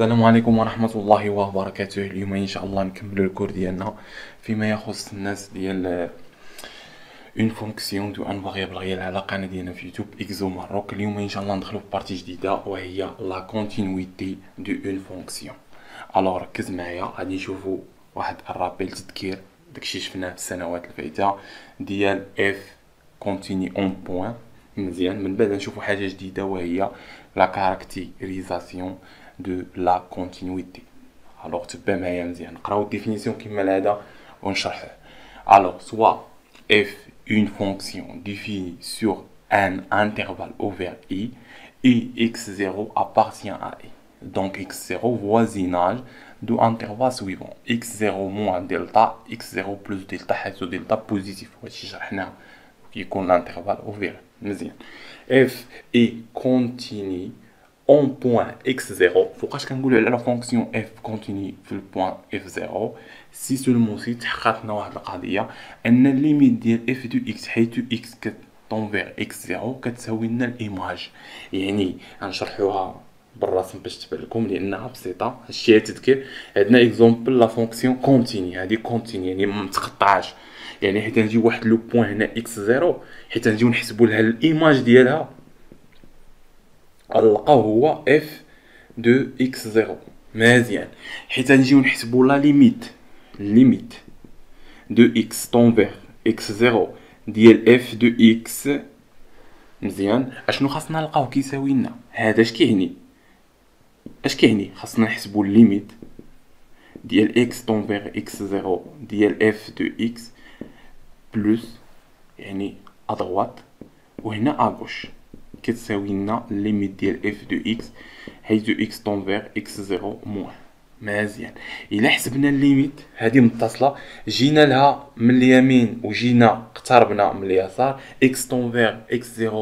السلام عليكم ورحمة الله وبركاته. اليوم إن شاء الله نكملو الكور ديالنا فيما يخص الناس ديال اون فونكسيون دو ان فاريابل ريال على القناة ديالنا في يوتيوب اكزو ماروك. اليوم إن شاء الله ندخلو في بارتي جديدة وهي لا كونتينويتي دو اون فونكسيون. الوغ ركز معايا، غادي نشوفو واحد الرابيل تذكير داكشي شفناه في السنوات الفايتة ديال اف كونتيني اون بوين. مزيان، من بعد نشوفو حاجة جديدة وهي لا كاركتيريزاسيون de la continuité. Alors تبع معايا مزيان، نقراو الديفينيسيون كيما العادة ونشرحوه. Alors soit f une fonction définie sur un intervalle ouvert i et x0 appartient à i. Donc x0 voisinage de intervalle suivant x0 moins delta x0 plus delta حيث delta positif. وهادشي شرحناه كيكون l'intervalle ouvert. مزيان، f est continue en point x0. فوقاش كنقولوا على لا فونكسيون f كونتيني في البوان f0 سي سولمون سي تحققت لنا واحد القضيه ان الليميت ديال f دو x حيث x كتونفير x0 كتساوي لنا الايماج. يعني غنشرحوها بالرسم باش تبان لكم لانها بسيطه. هادشي تذكر، عندنا اكزومبل لا فونكسيون كونتيني، هذه كونتيني يعني ما متقطعاش. يعني حيت نجيو واحد لو بوين هنا x0 حيت نجيو نحسبوا لها الايماج ديالها نلقاو هو f دو x0. مزيان، حيت نجيو نحسبوا لا ليميت دو x طونفير x0 ديال f دو x. مزيان، اشنو خاصنا نلقاو كيساوي لنا هذا؟ اش كيعني خاصنا نحسبوا الليميت ديال x طونفير x0 ديال f دو x بلس يعني ادروات وهنا اغوش كتساوي لنا ليميت ديال f دو x حيث x طونفير x0 موان. مزيان، الا حسبنا الليميت هذه متصله جينا لها من اليمين وجينا اقتربنا من اليسار x طونفير x0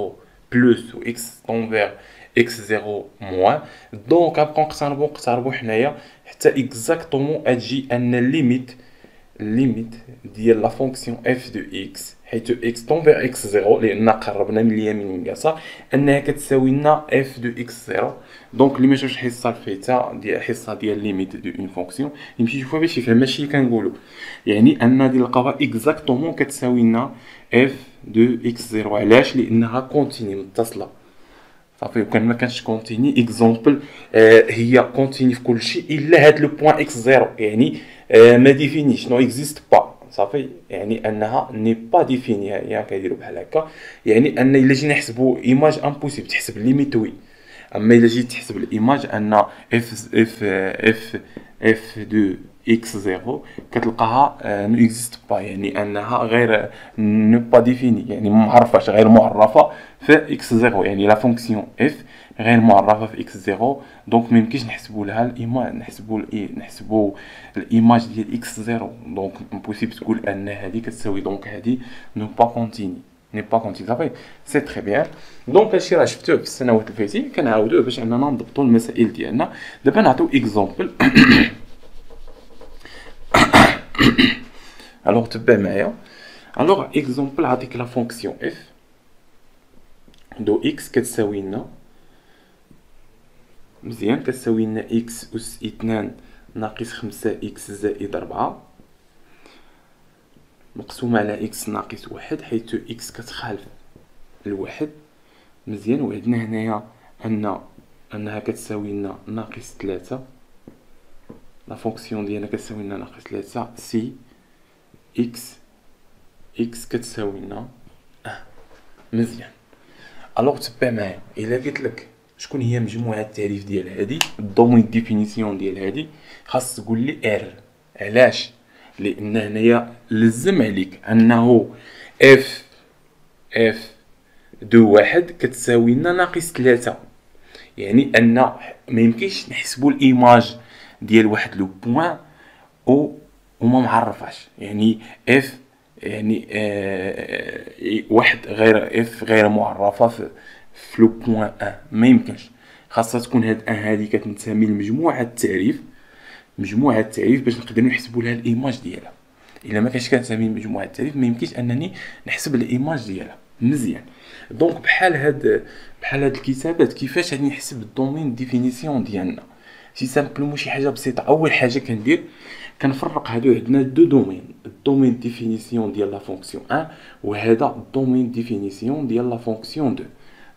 بلس و x طونفير x0 موان. دونك غنبقاو نقتربوا حنايا حتى اكزاكتومون تجي ان الليميت ديال لا فونكسيون f دو x حيث x طونفير x0 لان قربنا من اليمين من اليسار انها كتساوي لنا f دو x0. دونك اللي ما شافش الحصه الفايته ديال الحصه ديال ليميت دو اون فونكسيون يمشي يشوفها باش يفهم ماشي كنقولوا، يعني ان غادي نلقاوها اكزاكتومون كتساوي لنا f دو x0. علاش؟ لانها كونتيني متصله صافي. وكان ما كانش كونتيني اكزومبل هي كونتيني في كل شيء الا هاد لو بوين x0 يعني ما ديفينيش نو اكزيست با صافي، يعني انها ني با ديفيني. يعني كيديروا بحال هكا، يعني ان الا جينا نحسبوا ايماج امبوسيبل تحسب ليميت وي، اما الا جيت تحسب الايماج ان اف دو x0 كتلقاها نو اكزيست با، يعني انها غير نو با ديفيني يعني معرفاش، غير معرفه في x0. يعني لا فونكسيون f غير معرفه في x0، دونك ما يمكنش نحسبوا لها الايماج، نحسبوا الايماج ديال x0. دونك امبوسيبل تقول ان هذه كتساوي دونك هذه نو با كونتيني ني با كونتيني صافي. سي تري بيان. دونك هادشي راه شفتوه في السنوات الفايتين كنعاودوه باش اننا نضبطوا المسائل ديالنا. دابا نعطيو اكزومبل. الوغ تبع معايا. الوغ اكزومبل عطيك لا فونكسيون f دو x كتساوي لنا مزيان كتساوي لنا x أس 2 ناقص 5 x زائد 4 مقسومة على x ناقص 1 حيث x كتخالف الواحد. مزيان، وعندنا هنايا انها كتساوي لنا ناقص 3. لا فونكسيون ديالنا كتساوي لنا ناقص 3 سي x كتساوي لنا مزيان. الوغ تبع معايا، الا قلت لك شكون هي مجموعه التعريف ديال هذه الدومين ديفينيسيون ديال هذه، خاص تقول لي ار. علاش؟ لان هنايا لزم عليك انه f دو واحد كتساوي لنا ناقص 3، يعني ان ما يمكنش نحسبوا الايماج ديال واحد لو بوين وما معرفاش. يعني f يعني واحد غير f غير معرفه في لو بوين 1 ما يمكنش. خاصها تكون هاد ان هذه كتنتمي لمجموعه التعريف باش نقدروا نحسبوا لها الايماج ديالها. الا ما كانش كتنتمي لمجموعه التعريف ما يمكنش انني نحسب الايماج ديالها. مزيان، دونك بحال هاد الكتابات كيفاش غادي نحسب الدومين ديفينيسيون ديالنا. سي سامبلومون شي حاجه بسيطه. اول حاجه كندير كنفرق هادو، عندنا دو دومين، الدومين ديفينيسيون ديال لا فونكسيون 1 وهذا الدومين ديفينيسيون ديال لا فونكسيون 2.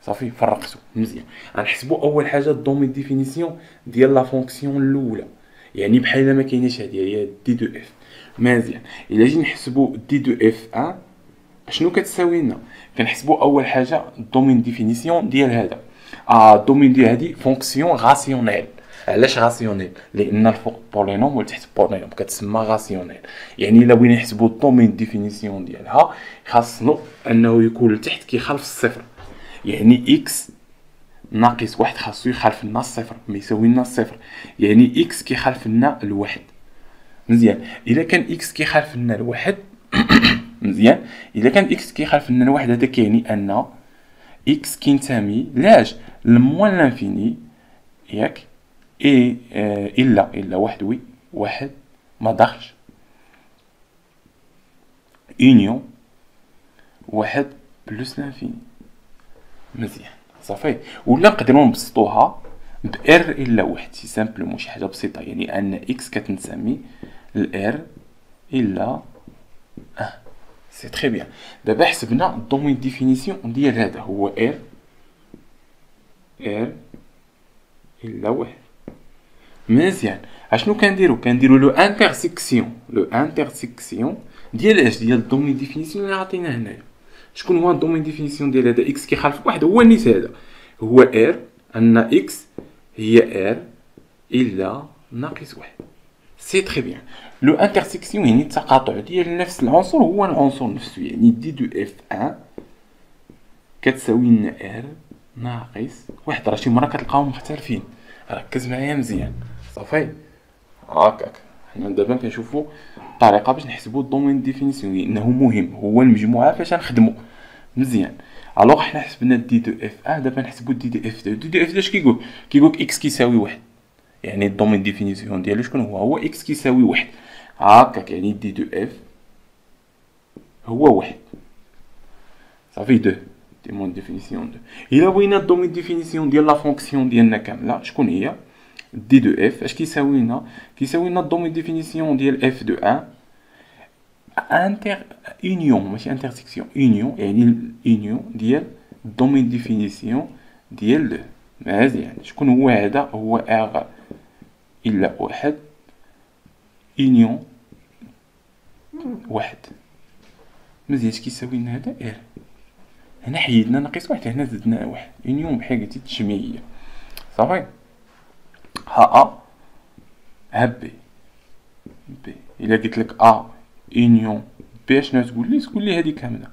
صافي فرقتو مزيان. غنحسبوا اول حاجه الدومين ديفينيسيون ديال لا فونكسيون الاولى، يعني بحال ما كايناش هادي هي دي دو اف. مزيان. الا جينا نحسبوا دي دو اف 1 شنو كتساوي لنا؟ كنحسبوا اول حاجه الدومين ديفينيسيون ديال هذا. الدومين ديال هذه فونكسيون غاسيونيل. علاش غاسيونيل؟ لان الفوق بولينوم والتحت بولينوم كتسمى غاسيونيل. يعني الا بغينا نحسبوا الدومين ديفينيسيون ديالها خاصنا انه يكون التحت كيخالف الصفر، يعني اكس ناقص واحد خاصو يخالف لنا الصفر، ما يساوي لنا الصفر، يعني اكس كيخالف لنا الواحد. مزيان. الا كان اكس كيخالف لنا الواحد مزيان، الا كان اكس كيخالف لنا الواحد هذا كيعني ان اكس كينتمي لاش لموان لانفيني، ياك اي الا واحد ما داخلش اونيون واحد بلس لانفيني. مزيان صافي. ولا نقدروا نبسطوها بار الا واحد، سي سامبلومون شي حاجه بسيطه، يعني ان اكس كتنسمي الار الا سي تري بيان. دابا حسبنا الدومين ديفينيسيون ديال هذا هو ار الا واحد. مزيان. اشنو كنديرو لو انترسيكسيون ديال اش؟ ديال الدومين ديفينيسيون اللي عطينا هنايا. شكون هو الدومين ديفينيسيون ديال هذا؟ اكس كيخالف واحد هو نيت هذا هو ار، ان اكس هي ار الا ناقص واحد. سي تري بيان. لو انترسيكسيون يعني التقاطع ديال نفس العنصر هو العنصر نفسه، يعني دي دو اف 1 كتساوي لنا ار ناقص واحد. راه شي مره كتلقاهم مختلفين، ركز معايا مزيان. صافي هاكاك. حنا دابا كنشوفوا طريقه باش نحسبوا الدومين ديفينيسيون لانه مهم، هو المجموعه فاش نخدموا. مزيان. الوغ حنا حسبنا دي دو اف 1، دابا نحسبوا دي دو اف 2. دي دو اف 2 اش كيقول؟ كيقولك اكس كيساوي واحد، يعني الدومين ديفينيسيون ديالو شكون هو اكس كيساوي واحد. هاكاك يعني دي دو اف هو واحد. صافي دو دومين ديفينيسيون دو. الا بغينا الدومين ديفينيسيون ديال لا فونكسيون ديالنا كامله شكون هي؟ دي دو اف اش كيساوي لنا؟ كيساوي لنا الدومين ديفينيسيون ديال اف دو 1 انتر اونيون، ماشي انترسيكسيون، اونيون، يعني الاونيون ديال الدومين ديفينيسيون ديال دو. مزيان. شكون هو هذا؟ هو ار الا واحد اونيون واحد. مزيان. اش كيساوي لنا هذا؟ ار. هنا حيدنا ناقص واحد، هنا زدنا واحد. اونيون بحال قلتي تجميعيه. صافي. ها بي الا قلت لك اونيون بي شنو تقول لي؟ تقول لي هذه كامله.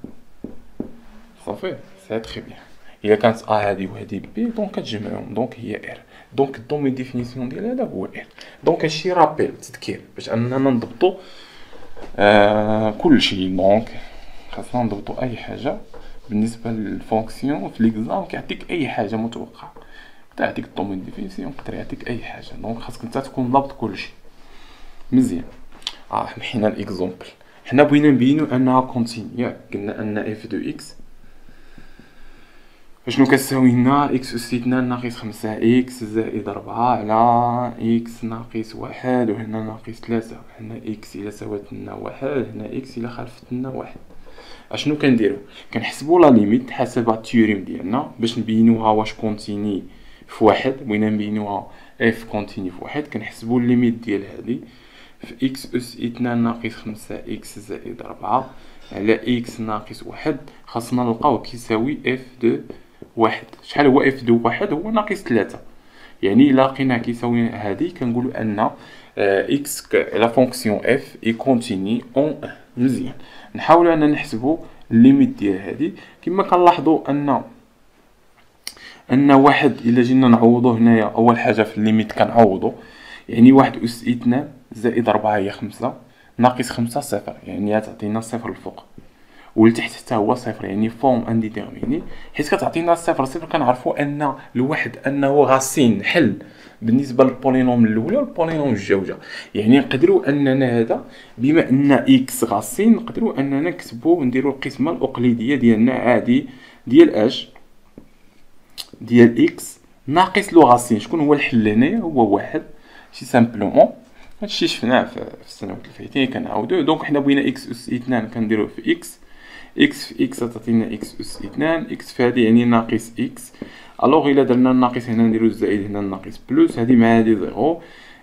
صافي سي تري بيان. الا كانت هذه وهذه بي دونك كتجمعهم دونك هي ار. دونك الدومين ديفينيسيون ديال هذا هو ار. دونك هادشي رابيل تذكير باش اننا نضبطوا كل شيء. دونك خاصنا نضبطوا اي حاجه بالنسبه للفونكسيون في ليكزام. كيعطيك اي حاجه متوقعه، يعطيك الدومين ديفينيسيون، يقدر يعطيك اي حاجه. دونك خاصك انت تكون ضابط كلشي مزيان. محينا الاكزومبل. حنا بغينا نبينو انها كونتينيو. قلنا ان اف دو اكس شنو كتساوي لنا؟ اكس اس 2 ناقص 5 اكس زائد 4 على اكس ناقص 1 وهنا ناقص 3. هنا اكس الى ساوات لنا 1، هنا اكس الى خالفت لنا 1. اشنو كنديرو؟ كنحسبوا لا ليميت حسب التيوريم ديالنا باش نبينوها واش كونتيني في واحد. بغينا نبينوها اف كونتيني في واحد، كنحسبوا الليميت ديال هذه في اكس اس 2 ناقص 5 اكس زائد 4 على اكس ناقص 1. خاصنا نلقاو كيساوي اف دو واحد. شحال هو اف دو واحد؟ هو ناقص 3. يعني الا لقيناه كيساوي هذه كنقولوا ان اكس لا فونكسيون اف اي كونتيني اون 1. مزيان. نحاولوا ان نحسبوا الليميت ديال هذه. كما كنلاحظوا ان واحد الا جينا نعوضوه هنايا اول حاجه في الليميت كنعوضوا، يعني 1 اس 2 زائد 4 هي 5 ناقص 5 صفر، يعني تعطينا الصفر الفوق والتحت حتى هو صفر، يعني فورم انديتيرميني. حيت كتعطينا صفر كنعرفوا ان الواحد انه غاسين حل بالنسبه للبولينوم الاولى والبولينوم الجوجه. يعني نقدروا اننا هذا بما ان اكس غاسين نقدروا اننا نكتبوا نديروا القسمه الاقليديه ديالنا عادي ديال اش ديال اكس ناقص لو غاسين. شكون هو الحل هنايا؟ هو واحد سي سامبلومون هادشي شفناه في السنوات الفايتين كنعاودوه. دونك حنا بغينا اكس اس اثنان كنديروه في اكس، اكس في اكس تعطينا اكس اس اثنان، اكس في هادي يعني ناقص اكس. الوغ الا درنا الناقص هنا نديرو الزائد هنا الناقص بلوس، هادي مع هادي زيرو،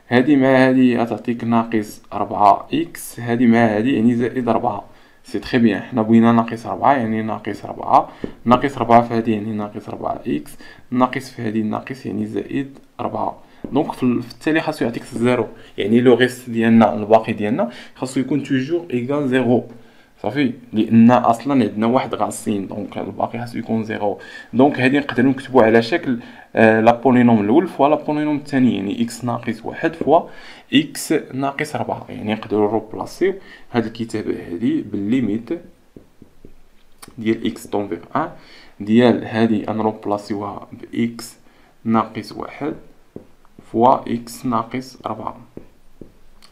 هادي مع هادي غتعطيك ناقص 4 اكس، هادي مع هادي يعني زائد 4. سي تري بيان. حنا بغينا ناقص 4 يعني ناقص 4، ناقص 4 في هادي يعني ناقص 4 اكس، ناقص في هادي ناقص يعني زائد 4. دونك في التالي خاصو يعطيك زيرو، يعني لو ريست ديالنا الباقي ديالنا خاصو يكون توجور ايكال زيرو صافي، لان اصلا عندنا واحد غاسين دونك الباقي خاصو يكون زيرو. دونك هادي نقدروا نكتبوا على شكل لا بولينوم الاول فوا لا بولينوم الثاني، يعني اكس ناقص واحد فوا اكس ناقص 4. يعني نقدروا نروبلاسيو هاد الكتابه هادي بالليميت ديال اكس طون فيغ 1 ديال هادي نروبلاسيوها باكس ناقص واحد فوا اكس ناقص 4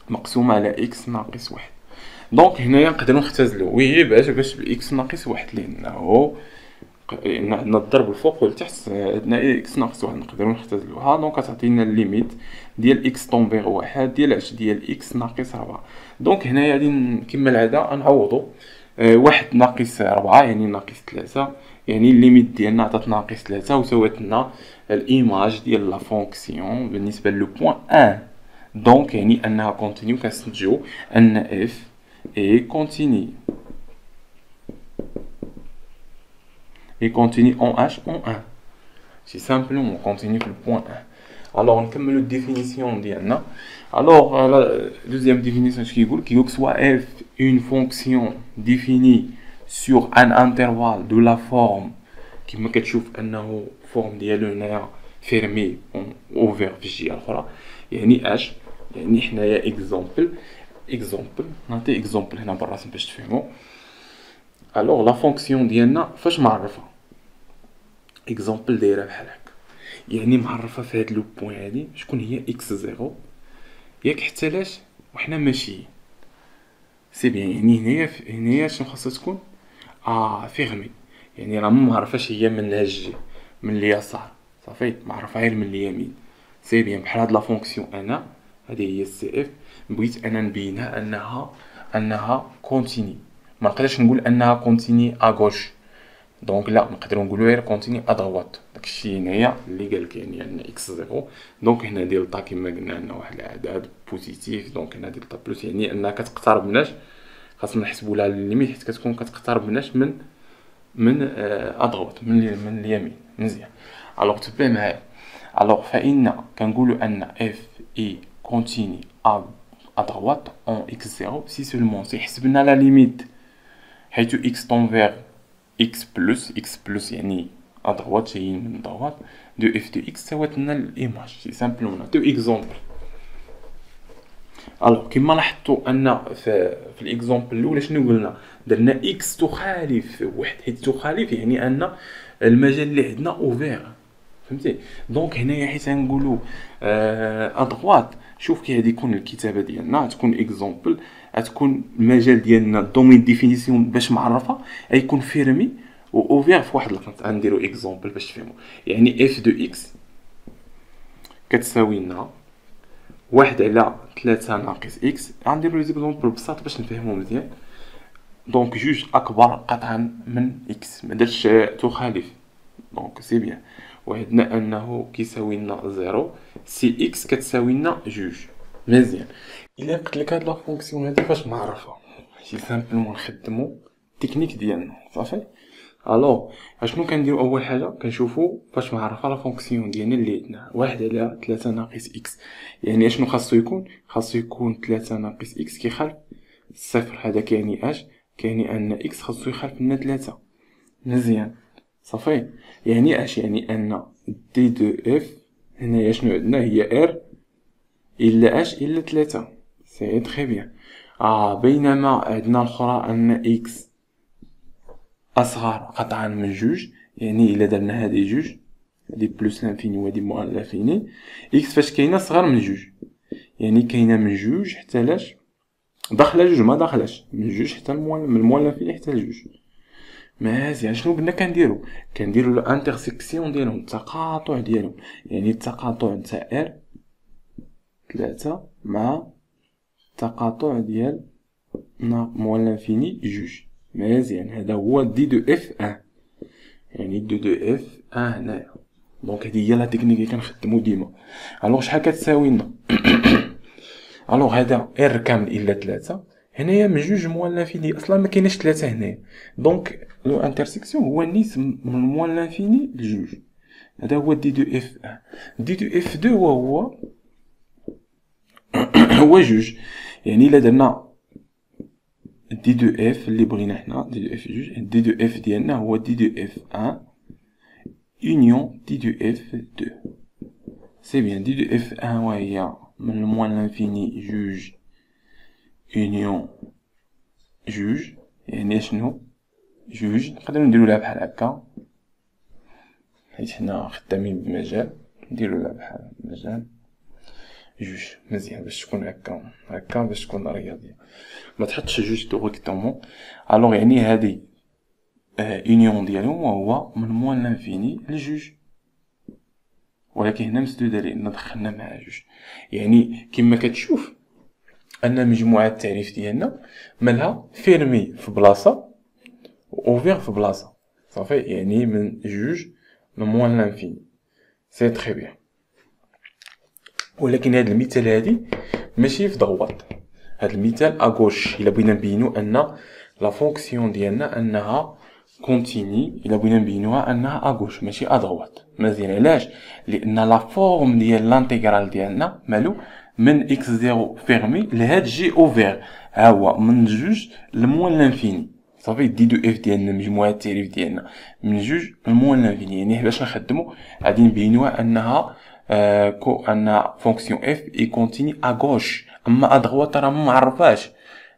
مقسومه على اكس ناقص واحد. دونك هنايا نقدروا نختزلوا وي باش باكس ناقص واحد، لانه عندنا الضرب الفوق والتحت، عندنا اكس ناقص واحد نقدروا نختزلوها. دونك تعطينا الليميت ديال اكس طون فيغ واحد ديال اش ديال اكس ناقص 4. دونك هنايا غادي كما العاده نعوضوا واحد ناقص 4 يعني ناقص 3، يعني الليميت ديالنا عطات ناقص 3 وسوات لنا الايماج ديال لا فونكسيون بالنسبه لو بوين 1. دونك يعني انها كونتينيو، كنستنتجو ان اف اي كونتينيو et continue en H en 1. C'est simplement on continue le point 1. Alors on كملوا définition ديالنا. Alors la deuxième définition كيقول que soit f une fonction définie sur un intervalle de la forme كما كتشوف انه forme ديالو هنايا فيرمي اوفر في الجهه الاخرى، يعني اش يعني حنايا اكزامبل نعطي اكزامبل هنا بالرسم باش تفهموا. الوغ لا فونكسيون ديالنا فاش معرفه اكزامبل دايره بحال هكا، يعني معرفه في هاد لو بوين هادي شكون هي اكس زيرو ياك حتى لاش وحنا ماشيين سي بيان. يعني هنايا شنو خاصها تكون فيغمي، يعني راه ما معرفاش هي من الجهه من اليسار صافي، معرفه غير من اليمين سي بيان. بحال هاد لا فونكسيون انا هذه هي السي اف بغيت انا نبينها انها كونتيني، ما نقدرش نقول انها كونتيني اغوش، دونك لا نقدروا نقولوا غير كونتيني ادروات. داكشي هنايا اللي قالك يعني عندنا اكس زيرو. دونك هنا دلتا كما قلنا عندنا واحد العدد بوزيتيف، دونك هنا دلتا بلس يعني انها كتقترب مناش، خاصنا نحسبوا لها الليميت حيت كتكون كتقترب مناش من ادروات من اليمين. مزيان. الوغ تبع معايا. الوغ فإن كنقولوا ان اف اي كونتيني ادروات اون اكس زيرو سي سولمون سي حسبنا لا ليميت حيث اكس طون فيغ x plus يعني ادروات جايين من دوات دو اف دو اكس سوات لنا الايماج. سي سامبلومون نعطيو اكزومبل. الوغ كيما لاحظتوا ان في الاكزومبل الاولى شنو قلنا؟ درنا اكس تخالف واحد، حيت تخالف يعني ان المجال اللي عندنا اوفير فهمتي. دونك هنايا حيت غنقولوا ادروات، شوف كي غادي يكون الكتابه ديالنا تكون اكزومبل، غتكون المجال ديالنا الدومين ديفينيسيون باش معرفه غيكون فيرمي و اوفير في واحد الخط. غنديرو اكزومبل باش تفهموا، يعني اف دو اكس كتساوي لنا واحد على 3 ناقص اكس. غنديرو لي زيكزومبل ببساطه باش نفهمو مزيان. دونك جوج اكبر قطعا من اكس، ما درتش تخالف، دونك سي بيان. وعندنا انه كيساوي لنا زيرو سي اكس كتساوي لنا جوج. مزيان. الا قلت لك هاد لا فونكسيون هادي فاش معرفه سي سامبلومون نخدمو التكنيك ديالنا صافي. الو اشنو كنديرو؟ اول حاجه كنشوفو فاش معرفه لا فونكسيون ديالنا اللي عندنا واحد على 3 ناقص اكس، يعني اشنو خاصو يكون؟ خاصو يكون 3 ناقص اكس كيخالف صفر. هذا كيعني اش؟ كيعني ان اكس خاصو يخالف لنا 3. مزيان صافي. يعني اش؟ يعني ان دي دو اف هنايا شنو عندنا؟ هي ار الا اش الا 3. سي تري بيان. بينما عندنا الاخرى ان اكس اصغر قطعا من جوج، يعني الا درنا هادي جوج هادي بلوس لانفيني وهادي موان لانفيني، اكس فاش كاينه صغر من جوج، يعني كاينه من جوج حتى لاش داخله جوج، ما داخلاش من جوج حتى من موان لانفيني حتى لجوج. مزيان. شنو قلنا كنديرو الانترسيكسيون ديالهم، التقاطع ديالهم، يعني التقاطع نتاع ار 3 مع التقاطع ديال موال لانفيني جوج. مزيان، هذا هو دي دو اف ان، يعني دي دو اف ان هنايا. دونك هادي هي لا تكنيك اللي كنخدمو ديما. الوغ شحال كتساوي لنا؟ الوغ هذا ار كامل الا 3 هنايا من جوج موال لانفيني، اصلا ما كايناش 3 هنايا. دونك لو انترسيكسيون هو النيس من موال لانفيني لجوج. هذا هو دي دو اف ان. دي دو اف 2 وهو هو جوج، يعني الا درنا دي دو اف اللي بغينا حنا دي دو اف جوج، دي دو اف ديالنا هو دي دو اف ان union دي دو اف 2. سي بيان، دي دو اف ان وهي من الموان لانفيني جوج union جوج، يعني شنو جوج. نقدرو نديرو لها بحال هكا حيت حنا خدامين بمجال، نديرو لها بحال مجال جوج. مزيان باش تكون هكا باش تكون رياضيه، ما تحطش جوج ديريكتومون. الوغ يعني هادي يونيون ديالهم وهو من موان لانفيني لجوج، ولكن هنا مسدودة لأن دخلنا مع جوج. يعني كما كتشوف أن مجموعة التعريف ديالنا مالها فيرمي في بلاصة اوفير في بلاصة، صافي. يعني من جوج من موان لانفيني، سي تري بيان. ولكن هاد المثال هادي ماشي في دغوات، هاد المثال اغوش الا بغينا نبينو ان لا فونكسيون ديالنا انها كونتيني، الا بغينا نبينوها انها اغوش ماشي ادغوات. مزيان، علاش؟ لان لا فورم ديال لانتيغرال ديالنا مالو من اكس زيرو فيرمي لهاد جي اوفير، ها هو من جوج لموان لانفيني، صافي. دي دو اف ديالنا مجموعة التعريف ديالنا من جوج لموان لانفيني، يعني باش نخدمو غادي نبينوها انها ان فونكسيون اف اي كونتيني اغوش، اما ادغوات راه ما معرفاش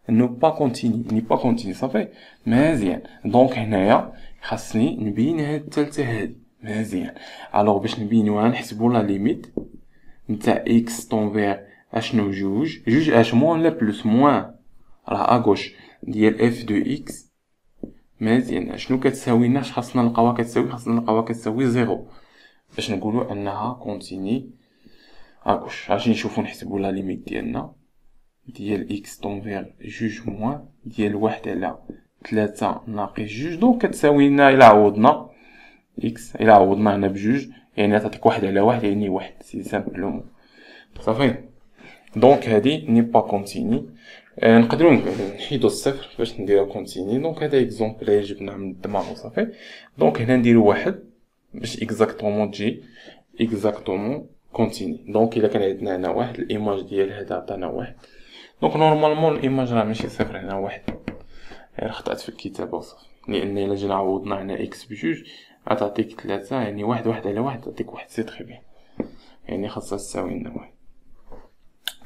نو با كونتيني، ني با كونتيني، صافي. مزيان، دونك هنايا خاصني نبين هاد الثالثه هادي. مزيان، الوغ باش نبينوها نحسبو لا ليميت نتاع اكس طونفير اشنو جوج اش موان لا بلوس موان راه اغوش ديال اف دو اكس. مزيان، اشنو كتساوي لنا؟ اش خاصنا نلقاوها كتساوي؟ خاصنا نلقاوها كتساوي زيرو باش نقولوا انها كونتيني اغوش. اجي نشوفو نحسبو لا ليميت ديالنا ديال اكس طونفير جوج موان ديال واحد على 3 ناقص جوج، دونك كتساوي لنا الى عوضنا اكس، الى عوضنا هنا بجوج يعني تعطيك واحد على واحد يعني واحد، سي سامبلومون، صافي. دونك هادي ني با كونتيني. نقدروا نحيدو الصفر باش نديرها كونتيني. دونك هذا اكزومبل اللي جبناه من الدماغ، صافي. دونك هنا نديرو واحد باش اكزاكتومون تجي اكزاكتومون كونتيني. دونك الا كان عندنا هنا واحد، الايماج ديال هذا عطانا واحد، دونك نورمالمون الايماج راه ماشي صفر، هنا واحد، غير خطأت في الكتابة وصافي. لان الا جينا عوضنا هنا اكس بجوج غتعطيك 3، يعني واحد على واحد تعطيك واحد، سي تري بيان، يعني خاصها تساوي لنا واحد.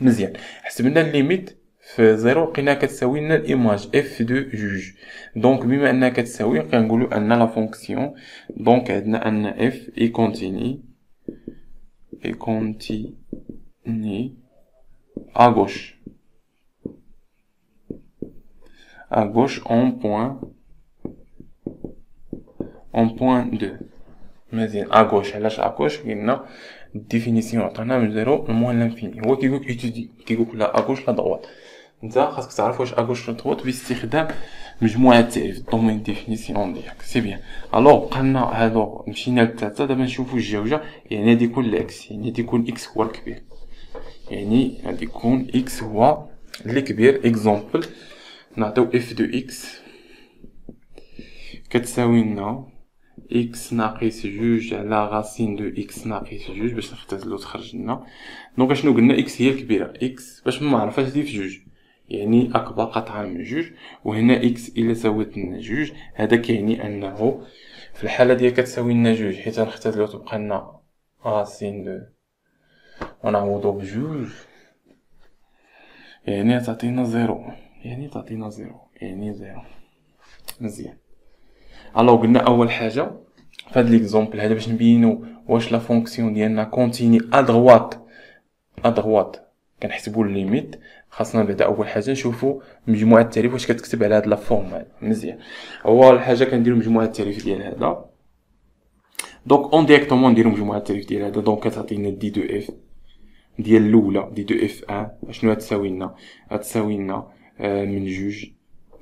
مزيان، حسبنا الليميت في زيرو لقيناها كتساوي لنا الايماج اف دو جوج. دونك بما انها كتساوي كنقولوا ان لا فونكسيون، دونك عندنا ان اف اي كونتيني à gauche en point 2. مزيان، à gauche. علاش à gauche؟ قلنا الديفينيسيون عطانا من زيرو لموان لانفيني، هو كيقولك ايتودي، كيقولك لا à gauche لا droite. انت خاصك تعرف واش à gauche لا droite باستخدام مجموعة التعريف الدومين ديفينيسيون ديالك، سي بيان. الوغ بقالنا هادو مشينا للثالثة، دابا نشوفو الجوجة. يعني غادي يكون الاكس، يعني غادي يكون اكس هو الكبير، يعني غادي يكون اكس هو اللي كبير. اكزومبل نعطيو اف دو اكس كتساوي لنا اكس ناقص جوج على غاسين دو اكس ناقص جوج باش نختزلو تخرج لنا. دونك اشنو قلنا؟ اكس هي الكبيرة، اكس باش ما عرفاش هادي في جوج يعني اكبر قطعة من جوج، وهنا اكس الى ساوت لنا جوج هذا كيعني انه في الحالة ديال كتساوي لنا جوج حيت غنختزلو تبقى لنا غاسين دو ونعوضو بجوج يعني تعطينا زيرو، يعني زيرو. مزيان، الو قلنا اول حاجه في هاد ليكزومبل هذا باش نبينو واش لا فونكسيون ديالنا كونتيني ادغوات كنحسبوا الليميت خاصنا بعدا اول حاجه نشوفوا مجموعه التعريف واش كتكتب على هاد لا فورم هذا مزيان. اول حاجه كنديروا مجموعه التعريف ديال هذا دونك اون ديريكتومون نديروا مجموعه التعريف ديال هذا دونك كتعطينا دي دو اف ديال الاولى دي دو اف 1 شنو غتساوي لنا من جوج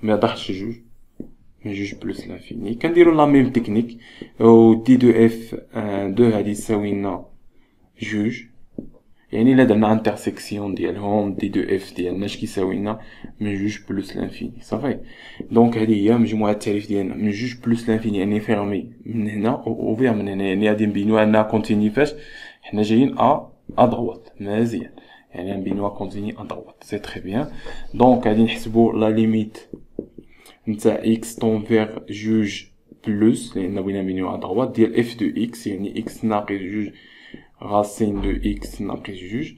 ما داخلش جوج من جوج بلس لانفيني كنديروا لا ميم تكنيك و دي دو اف 2 هادي تساوي لنا جوج يعني الا درنا انترسيكسيون ديالهم دي دو اف ديالنا اش كيساوي لنا من جوج بلس لانفيني صافي. دونك هذه هي مجموعه التعريف ديالنا من جوج بلس لانفيني يعني فيرمي من هنا اوفير من هنا يعني غادي نبينوا انها كونتيني فاش حنا جايين ادروات مزيان يعني نبينوها كونتيني ادروات سي تري بيان. دونك غادي نحسبوا لا ليميت نتاع اكس طون فيغ جوج بلس لان بغينا نبينوها ادروات ديال اف دو اكس يعني اكس ناقص جوج racine de x ناقص جوج.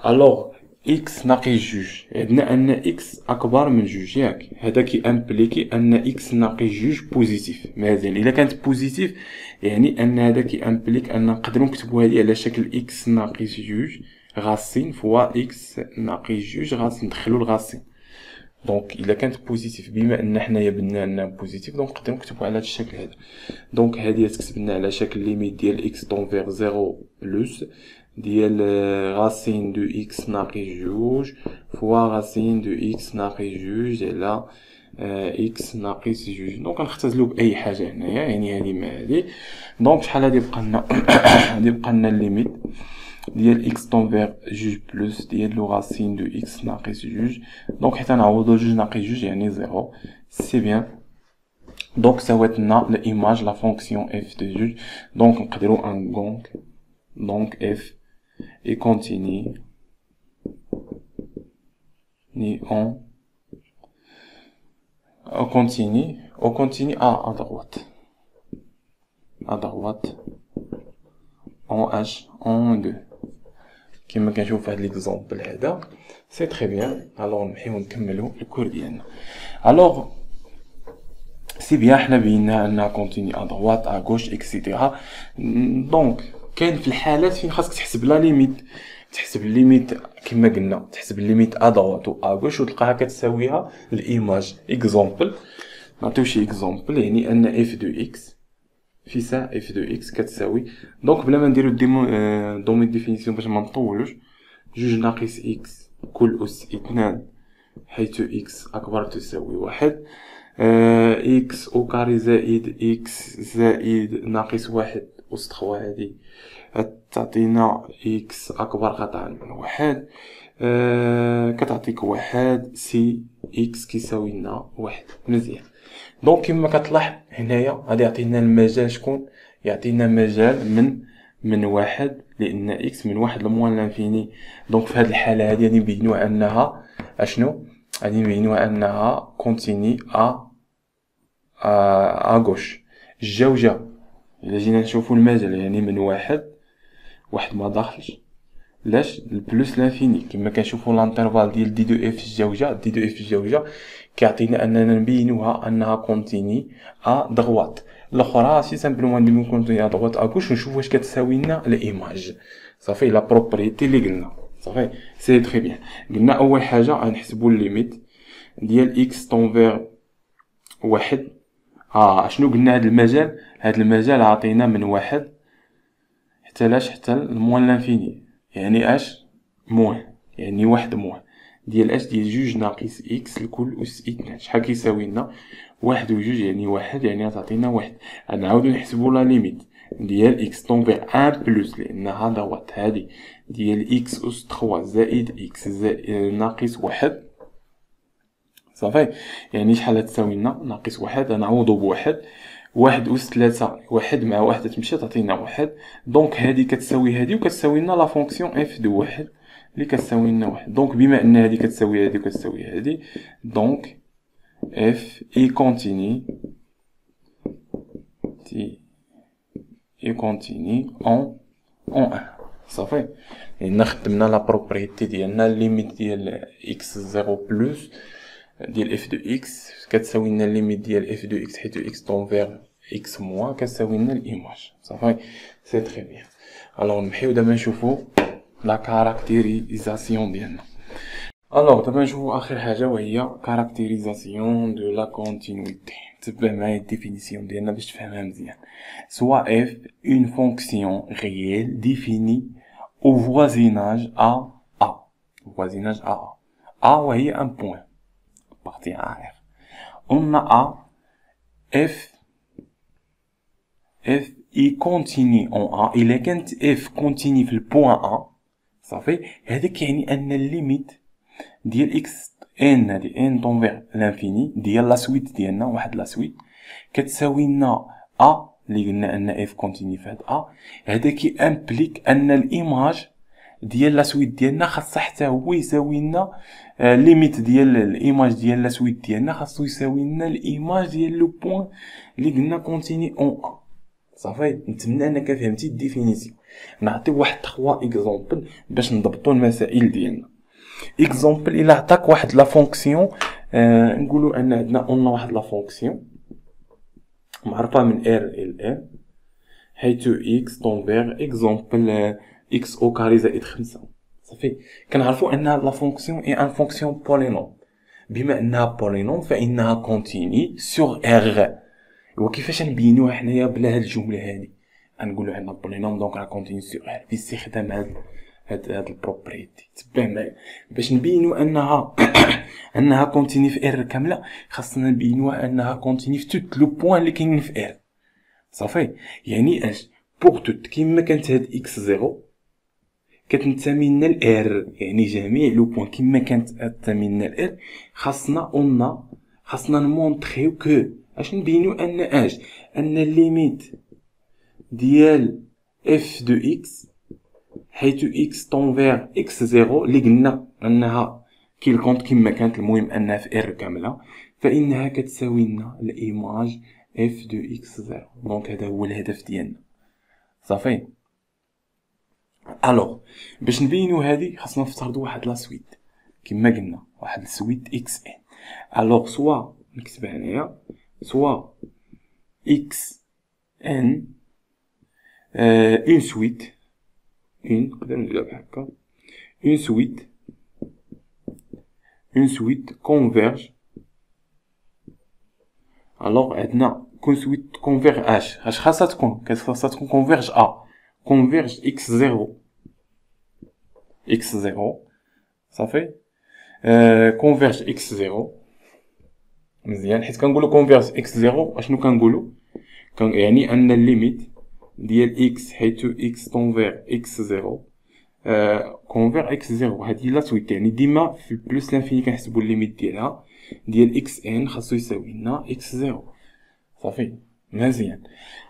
الوغ x ناقص جوج عندنا ان x اكبر من جوج ياك هذا كي امبليكي ان x ناقص جوج بوزيتيف مزيان. الا كانت بوزيتيف يعني ان هذا كي امبليك ان نقدروا نكتبوا هذه على شكل x ناقص جوج راسين فوا x ناقص جوج غادي ندخلوا الغاسين. دونك الا كانت بوزيتيف بما ان حنايا بنا انها بوزيتيف دونك نقدروا نكتبوا على هذا الشكل هذا. دونك هذه تكتب لنا على شكل ليميت ديال x طون فيغ 0 بلس ديال راسين دو x ناقص جوج فوا راسين دو x ناقص جوج على x ناقص جوج. دونك نختزلوا باي حاجه هنايا يعني هذه ما هذه. دونك شحال غادي يبقى لنا غادي يبقى لنا الليميت ديال x طون فيغ جوج بلس ديال لو راسين دو x ناقص جوج. دونك حيت نعوضو جوج ناقص جوج يعني زيرو سي بيان. دونك ساوات لنا الايماج لا فونكسيون f دو جوج. دونك نقدروا ان دونك f اي كونتيني ني اون او كونتيني à droite en h en 2 كما كنشوف في هذا ليكزامبل هذا سي تري بيان. الوغ نمشيو نكملوا الكور ديالنا. الوغ سي بيان حنا بينا انها كونتيني ا دروات ا غوش اكسيتيرا. دونك كاين في الحالات فين خاصك تحسب لا ليميت تحسب الليميت كما قلنا تحسب الليميت ا دروات و ا غوش وتلقاها كتساويها الايماج اكزامبل. نعطيو شي اكزامبل يعني ان اف دو اكس في سا اف دو اكس كتساوي دونك بلا ما نديرو دومي ديفينيسيون باش ما نطولوش جوج ناقص اكس كل اس اثنان حيث اكس اكبر تساوي واحد اكس او كاري زائد اكس زائد ناقص واحد اس تخوا هادي تعطينا اكس اكبر قطعا من واحد كتعطيك واحد سي اكس كيساوي لنا واحد مزيان. دونك كما كتلاحظ هنايا غادي يعطينا المجال شكون يعطينا مجال من واحد لان اكس من واحد لموان لانفيني. دونك في هذه الحاله هذه غادي نبينوا انها اشنو غادي نبينوا انها كونتيني ا غوش الجوجه. الا جينا نشوفوا المجال يعني من واحد ما داخلش لاش البلس لانفيني كما كنشوفوا لانترفال ديال دي دو اف الجوجه كيعطينا اننا نبينوها انها كونتيني ا دغوات. الاخرى سي سامبلومون نديرو كونتيني ا دغوات ا غوش نشوفوا واش كتساوي لنا الايماج صافي لا بروبريتي اللي قلنا صافي سي تري بيان. قلنا اول حاجه غنحسبوا الليميت ديال اكس طون فيغ واحد شنو قلنا هذا المجال عطينا من واحد حتى لاش حتى الموان لانفيني يعني اش موان يعني واحد موان ديال اش ديال جوج ناقص اكس لكل اس اثنان شحال كيساوي لنا واحد وجوج يعني واحد يعني تعطينا واحد. غنعاودو نحسبو لا ليميت ديال اكس طون فيغ ان بلس لان هذا وات هادي ديال اكس اس 3 زائد اكس زائد ناقص واحد صافي يعني شحال تساوي لنا ناقص واحد نعوضو بواحد واحد أس 3 واحد مع واحد تمشي تعطينا واحد. دونك هادي كتساوي هادي وكتساوي لنا لا فونكسيون اف دو واحد اللي كتساوي لنا واحد. دونك بما ان هادي كتساوي هادي وكتساوي هادي دونك اف اي كونتيني اون ان صافي. لان خدمنا لا بروبريتي ديالنا ليميت ديال اكس 0 بلس ديال اف دو اكس كتساوي لنا ليميت ديال اف دو اكس حيت اكس طون فيغ اكس موان كتساوي لنا الايماج صافي سي تري بيان. الوغ نمشيو دابا نشوفو لا كاركتيريزاسيون ديالنا. الوغ دابا نشوفو اخر حاجه وهي كاركتيريزاسيون دو لا كونتينيتي. تبع معايا الديفينيسيون ديالنا باش تفهمها مزيان. سوا اف اون فونكسيون ريال ديفيني او voisinage ا voisinage ا وهي ان بوين بارتي ا اف. قلنا ا اف اي كونتيني اون ا. الا كانت اف كونتيني في البوين ا صافي، هذاك يعني ان الليميت ديال اكس ان هادي ان طونفيغ لانفيني ديال لا سويت ديالنا، واحد لا سويت كتساوي لنا ا اللي قلنا ان اف كونتيني في هاد ا. هذا كي امبليك ان الايماج ديال لا سويت ديالنا خاصها حتى هو يساوي لنا ليميت ديال الايماج ديال لا سويت ديالنا خاصو يساوي لنا الايماج ديال لو بوين اللي قلنا كونتيني اون ا. صافي، نتمنى انك فهمتي الديفينيسيون. نعطي واحد 3 اكزومبل باش نضبطوا المسائل ديالنا. اكزومبل الى عطاك واحد لا فونكسيون، نقولوا ان عندنا قلنا واحد لا فونكسيون معرفه من ار ال ام، حيث اكس طونفيغ اكزومبل اكس او كاري زائد 5. صافي، كنعرفوا ان لا فونكسيون اي ان فونكسيون بولينوم. بما انها بولينوم فانها كونتيني سور ار. وكيفاش نبينوها حنايا بلا هاد الجمله هادي؟ غنقولوا عندنا بولينوم دونك راه كونتيني سور ار باستخدام هاد البروبريتي. تبع معايا باش نبينوا انها كونتيني في ار كامله، خاصنا نبينوها انها كونتيني في توت لو بوين اللي كاينين في ار. صافي، يعني اش بوغ توت كيما كانت هاد اكس زيرو كتنتمي لنا الار، يعني جميع لو بوين كيما كانت تنتمي لنا الار، خاصنا نمونطريو كو اش نبينو ان ان الليميت ديال اف دو اكس حيث اكس طونفيغ اكس زيرو اللي قلنا انها كيلكونت كيما كانت، المهم انها في ار كامله، فانها كتساوي لنا الايماج اف دو اكس زيرو. دونك هذا هو الهدف ديالنا. صافي، الوغ باش نبينو هادي خاصنا نفترضوا واحد لا سويت كيما قلنا، واحد السويت اكس ان. الوغ سوا نكتبها هنايا، سوا اكس ان اون سويت، نقدر نديرها بحال هكا، اون سويت كونفيرج. الوغ عندنا كون سويت كونفيرج اش خاصها تكون؟ خاصها تكون كونفيرج كونفيرج اكس زيرو. صافي، كونفيرج اكس زيرو مزيان، حيت كنقولوا كونفيرج اكس زيرو اشنو كنقولوا؟ يعني ان الليميت ديال اكس حيث اكس طونفيغ اكس زيرو كونفير اكس زيرو. هادي لا سويت، يعني ديما في بلوس لانفيني كنحسبوا الليميت ديالها ديال اكس ان خاصو يساوي لنا اكس زيرو. صافي مزيان.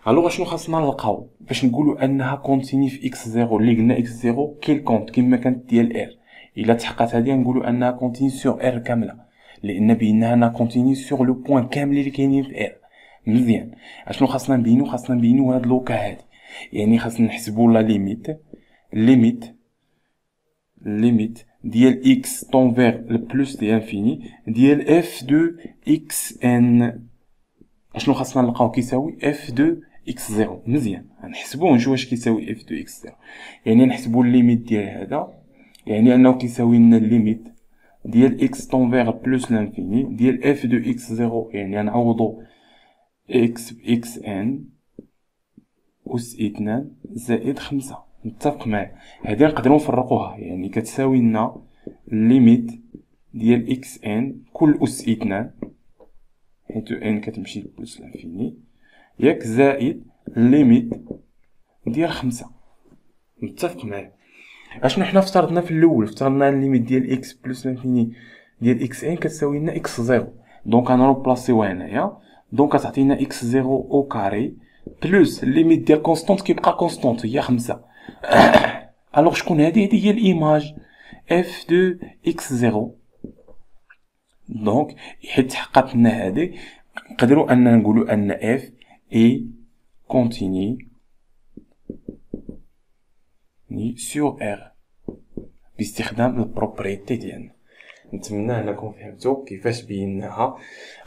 الوغ شنو خاصنا نلقاو باش نقولوا انها كونتيني في اكس زيرو اللي قلنا اكس زيرو كيلكونت كيما كانت ديال ار؟ الا تحققت هادي نقولوا انها كونتيني سور ار كامله، لان بينها انها كونتيني سور لو بوين كاملين اللي كاينين في ار. مزيان، اشنو خاصنا نبينو؟ خاصنا نبينو هاد لوكا هادي، يعني خاصنا نحسبوا لا ليميت ديال اكس طونفيغ البلوس ديال انفيني ديال اف دو اكس ان. اشنو خاصنا نلقاو كيساوي اف دو اكس زيرو. مزيان، غنحسبوه ونشوف واش كيساوي اف دو اكس زيرو. يعني نحسبوا الليميت ديال هذا، يعني انه كيساوي لنا الليميت ديال اكس طونفيغ بلوس لانفيني ديال اف دو اكس زيرو، يعني نعوضو اكس اكس ان أس 2 زائد 5. متفق معايا؟ هادي نقدروا نفرقوها، يعني كتساوي لنا ليميت ديال اكس ان كل أس 2 حيث ان كتمشي بلس لانفيني ياك زائد ليميت ديال 5. متفق معايا؟ اشنو حنا افترضنا في الاول؟ افترضنا الليميت ديال اكس بلس لانفيني ديال اكس ان كتساوي لنا اكس زيرو، دونك غنروبلاسيوها هنايا، دونك كتعطينا اكس زيرو او كاري بلوس الليميت ديال كونستونت كيبقى كونستونت هي 5. الوغ شكون هادي هي الايماج اف دو اكس زيرو. دونك حيت تحققت لنا هادي نقدروا اننا نقولوا ان اف اي كونتيني سور ار باستخدام البروبريتي ديالنا. نتمنى انكم فهمتوا كيفاش بيناها.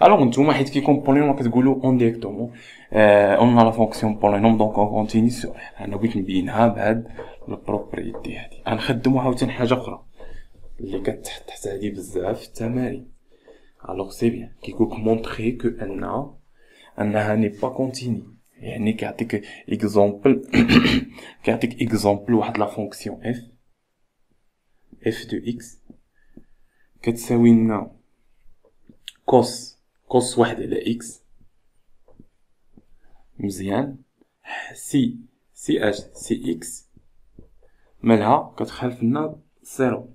الوغ نتوما حيت كيكون بولينوم كتقولوا اون ديريكتومون اون لا فونكسيون بولينوم دونك اون كونتيني سور ار. انا بغيت نبينها بهاد البروبريتي هادي غنخدمو عاوتاني حاجه اخرى اللي كتحط هادي بزاف في التمارين. الوغ سي بيان كيقولك مونطري كو انها ني با كونتيني، يعني كيعطيك اكزومبل كيعطيك اكزومبل واحد لا فونكسيون اف دو اكس كتساوي لنا كوس واحد على اكس، مزيان. سي اكس مالها كتخالف لنا زيرو،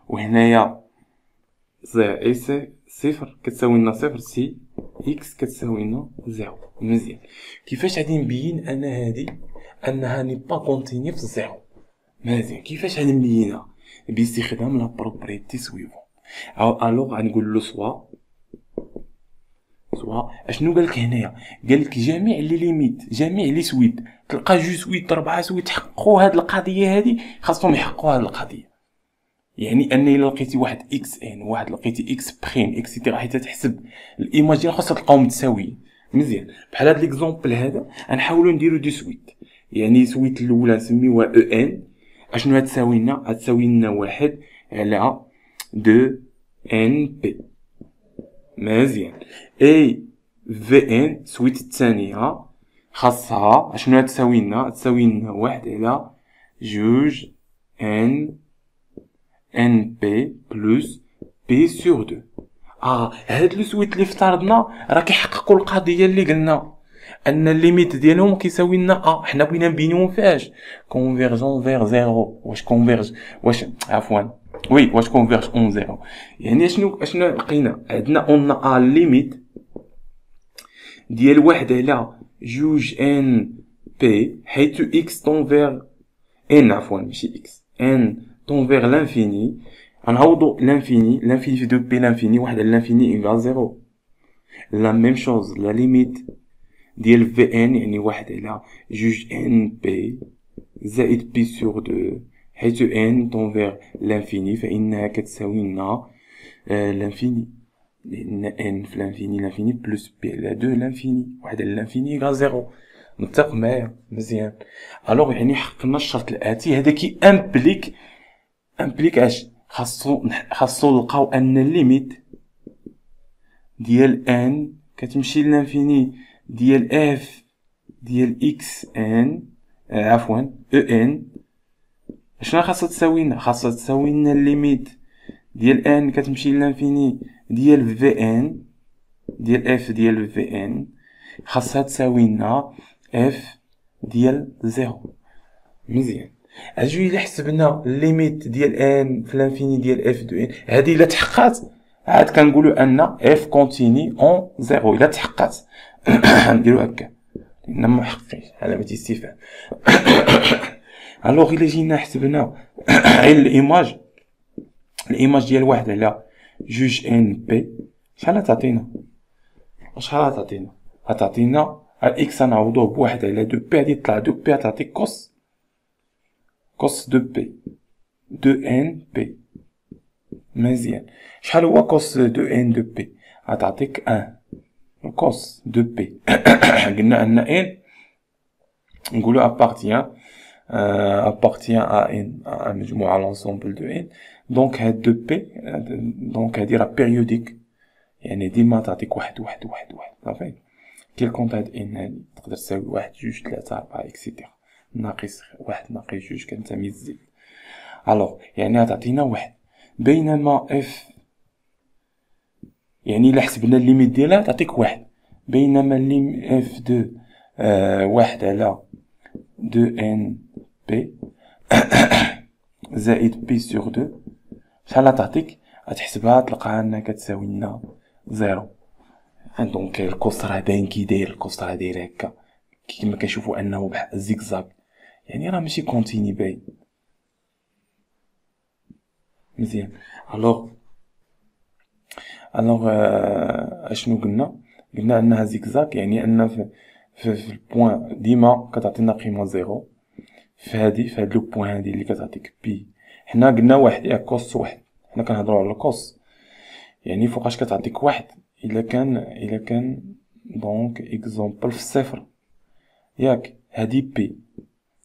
وهنايا سي صفر كتساوي لنا صفر، سي اكس كتساوي لنا زيرو. مزيان. كيفاش غادي نبين ان هادي انها ني با كونتيني في الزيرو؟ مزيان. كيفاش غادي نبينها؟ باستخدام لا بروبريتي سويفون. الوغ غنقول له سوا اشنو قالك هنايا؟ قالك جميع لي ليميت، جميع لي سويت، تلقى جوج سويت 4 سويت حققوا هاد القضيه هادي، خاصهم يحققوا هاد القضيه. يعني ان الا لقيتي واحد اكس ان واحد لقيتي اكس بريم اكسيتيرا، حيت تحسب الايماج ديال خاصها تلقاهم متساويين. مزيان. بحال هاد ليكزومبل هذا غنحاولوا نديرو دي سويت، يعني سويت الاولى نسميوها او ان. اشنو غتساوي لنا؟ غتساوي لنا واحد على دو ان بي. مزيان. اي في ان سويت الثانيه خاصها اشنو غتساوي لنا؟ تساوي لنا واحد على جوج ان بي بلس بي سور دو. هاد لو سويت اللي افترضنا راه كيحققوا القضيه اللي قلنا ان الليميت ديالهم كيساوي لنا حنا بغينا نبينوهم فاش كونفيرجون فيغ زيرو. واش كونفيرج واش عفوا وي واش كونفيرج اون زيرو. يعني شنو لقينا؟ عندنا اون ليميت ديال واحد على جوج ان بي حيث اكس طون فيغ ان، عفوا ماشي اكس، ان طون فيغ لانفيني. غنعوضو لانفيني في دو بي لانفيني، واحد على لانفيني ايكال زيرو. لا ميم شوز لا ليميت ديال في ان يعني واحد على جوج ان بي زائد بي سور دو حيث ان طون فيغ لانفيني فانها كتساوي لنا لانفيني، لان ان في لانفيني بلس بي على دو لانفيني، واحد على لانفيني ايكال زيرو. متفق معايا؟ مزيان. الوغ يعني حققنا الشرط الاتي هذا كي امبليك اش خاصو نلقاو ان الليميت ديال ان كتمشي للانفيني ديال اف ديال اكس ان عفوا او ان شنو خاصها تساوي لنا؟ خاصها تساوي لنا الليميت ديال ان كتمشي للانفيني ديال في ان ديال اف ديال في ان خاصها تساوي لنا اف ديال زيرو. مزيان. اجي الا حسبنا الليميت ديال ان في الانفيني ديال اف دو ان، هذه الا تحققات عاد كنقولوا ان اف كونتيني اون زيرو. الا تحققات نديرو هكا لان ما حققيش علامه استفهام. الوغ الا جينا حسبنا غير الايماج ديال واحد على جوج ان بي شحال تعطينا؟ غتعطينا اكس غنعوضوه بواحد على دو بي، غادي يطلع دو بي غتعطيك كوس دو بي دو ان بي. مزيان. شحال هو كوس دو ان دو بي؟ غتعطيك ان كوس دو بي. قلنا ان ان نقولو ابارتيان à un مجموعة l'ensemble de n. دونك هاد دو بي دونك هادي راه بيريوديك، يعني ديما تعطيك واحد صافي. كي كونط هاد ان هادي تقدر تساوي واحد جوج تلاتة أربعة اكسيتيرا، ناقص واحد ناقص جوج كنتمي الزيد. الوغ يعني غتعطينا واحد، بينما اف يعني الا حسبنا الليميت ديالها تعطيك واحد، بينما اف دو واحد على دو ان بي زائد بي سور دو شحال تعطيك؟ غتحسبها تلقاها انها كتساوي لنا زيرو. دونك الكوست راه باين كي داير، الكوست راه داير هكا كيما كنشوفوا انه بحال زيكزاك، يعني راه ماشي كونتيني باين. مزيان. الوغ اشنو قلنا انها زيكزاك، يعني ان في البوين ديما كتعطينا قيمه زيرو. في هاد لو بوين هادي اللي كتعطيك بي، حنا قلنا واحد ياك كوس واحد، حنا كنهضروا على الكوس يعني فوقاش كتعطيك واحد الا كان دونك اكزومبل في الصفر ياك، هادي بي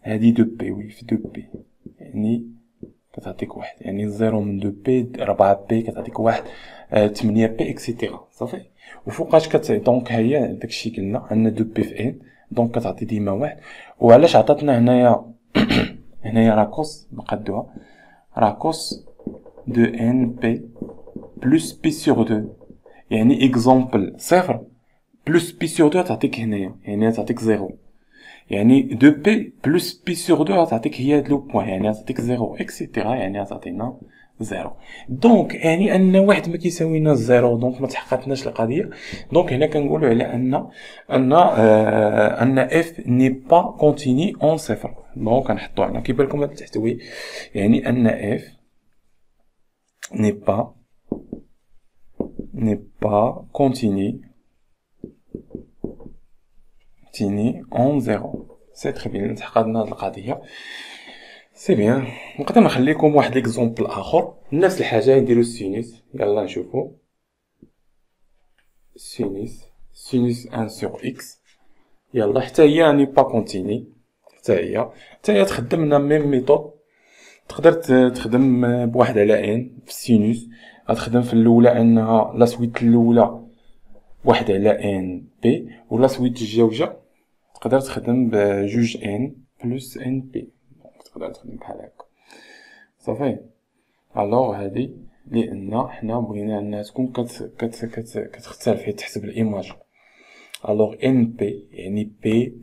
هادي دو بي وي في دو بي يعني كتعطيك واحد يعني 0 من دو بي 4 بي كتعطيك واحد 8 بي اكسيتيرا صافي. وفوقاش دونك هي داكشي قلنا ان دو بي في ان دونك كتعطي ديما واحد. وعلاش عطاتنا هنايا هنايا راكوس نقادوها راكوس دو ان بي بلس بي سور 2 يعني اكزومبل صفر بلس بي سور 2 تعطيك هنايا يعني تعطيك 0 يعني دو بي بلس بي سور 2 تعطيك هي هاد لو بوين يعني تعطيك 0 اكسيتيرا يعني تعطينا 0. دونك يعني ان واحد ما كيساوينا 0 دونك ما تحققتناش القضيه. دونك هنا كنقولوا على ان اف ني با كونتيني اون صفر. دونك كنحطوا هنا كيبان لكم هذا تحتوي يعني ان اف ني با كونتيني en 0. سي تري بيان تحققنا هاد القضيه سي بيان. نقدر نخليكم واحد ليكزومبل اخر نفس الحاجه نديرو السينوس. يلا نشوفو سينوس 1 sur x. يلا حتى هي ني با كونتيني حتى هي تخدم ميم ميثود. تقدر تخدم بواحد على ان في السينوس. غتخدم في الاولى انها لا سويت الاولى واحد على ان بي ولا سويت الجوجه تقدر تخدم بجوج ان بلس ان بي. تقدر تخدم بحال هكا صافي. الوغ هادي لان حنا بغينا انها تكون كتختلف حيت تحسب الايماج. الوغ ان بي يعني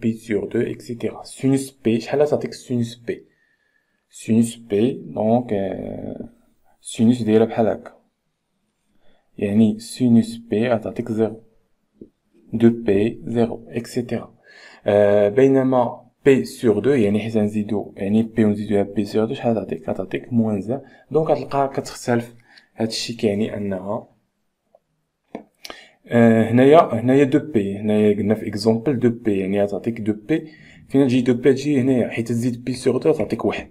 بي سور 2 اكسيتيرا. سينوس بي شحال تعطيك سينوس بي دونك سينوس دايره بحال هكا يعني سينوس بي غتعطيك 0 دو بي 0 اكسيتيرا. بينما بي سور 2 يعني حيت نزيدو يعني بي ونزيدوها بي سور 2 شحال تعطيك موان 1. دونك غتلقى كتختلف. هادشي كيعني انها هنايا دو بي هنايا قلنا في اكزومبل دو بي يعني تعطيك دو بي فين تجي دو بي تجي هنايا حيت تزيد بي سور 2 تعطيك واحد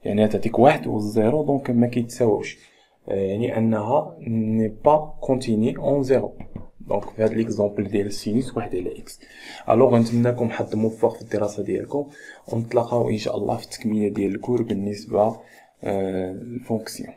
يعني تعطيك واحد والزيرو دونك ما كيتساووش يعني انها ني با كونتيني اون 0. دونك في هذا ليكزومبل ديال السينوس واحد على اكس. الوغ نتمنىكم حظ موفق في الدراسه ديالكم ونتلاقاو ان شاء الله في التكميله ديال الكور بالنسبه للفونكسيون.